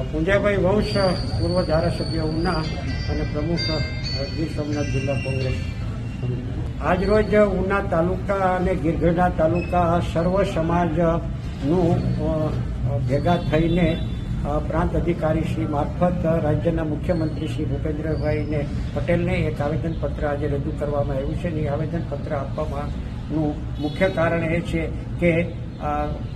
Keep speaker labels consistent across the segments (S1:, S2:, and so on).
S1: પુંજાભાઈ વંશ પૂર્વ ધારાસભ્ય ઉના અને પ્રમુખ ગીર સોમનાથ જિલ્લા કોંગ્રેસ આજરોજ ઉના તાલુકા અને ગીરગઢડા તાલુકા સર્વ સમાજનું ભેગા થઈને પ્રાંત અધિકારી શ્રી મારફત રાજ્યના મુખ્યમંત્રી શ્રી ભૂપેન્દ્રભાઈને પટેલને એક આવેદનપત્ર આજે રજૂ કરવામાં આવ્યું છે અને એ આવેદનપત્ર આપવાનું મુખ્ય કારણ એ છે કે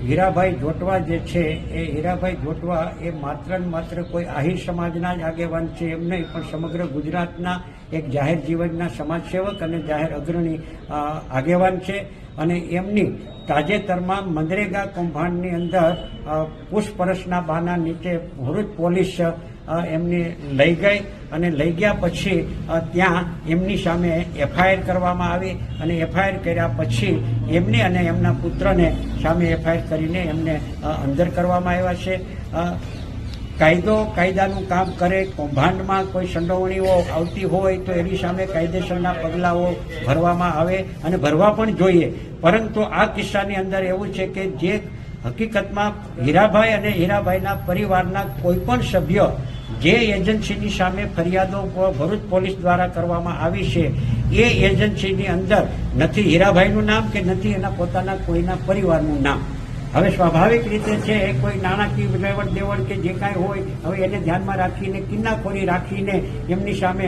S1: હીરાભાઈ જોટવા જે છે એ હીરાભાઈ જોટવા એ માત્ર ને માત્ર કોઈ આહિર સમાજના જ આગેવાન છે એમ નહીં, પણ સમગ્ર ગુજરાતના એક જાહેર જીવનના સમાજસેવક અને જાહેર અગ્રણી આગેવાન છે. અને એમની તાજેતરમાં મનરેગા કૌભાંડની અંદર પૂછપરછના બહાના નીચે ભરૂચ પોલીસ એમને લઈ ગઈ અને લઈ ગયા પછી ત્યાં એમની સામે એફઆઈઆર કરવામાં આવી અને એફઆઈઆર કર્યા પછી એમને અને એમના પુત્રને સામે એફઆઈઆર કરીને એમને અંદર કરવામાં આવ્યા છે. કાયદાનું કામ કરે, કૌભાંડમાં કોઈ સંડોવણીઓ આવતી હોય તો એની સામે કાયદેસરના પગલાઓ ભરવામાં આવે અને ભરવા પણ જોઈએ. પરંતુ આ કિસ્સાની અંદર એવું છે કે જે હકીકતમાં હીરાભાઈ અને હીરાભાઈના પરિવારના કોઈ પણ સભ્ય જે એજન્સીની સામે ફરિયાદો ભરૂચ પોલીસ દ્વારા કરવામાં આવી છે એ એજન્સીની અંદર નથી હીરાભાઈનું નામ કે નથી એના પોતાના કોઈના પરિવારનું નામ. હવે સ્વાભાવિક રીતે છે કોઈ નાણાકીય લેવડ દેવડ કે જે કાંઈ હોય હવે એને ધ્યાનમાં રાખીને કિન્નાખોરી રાખીને એમની સામે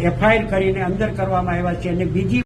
S1: એફઆઈઆર કરીને અંદર કરવામાં આવ્યા છે. અને બીજી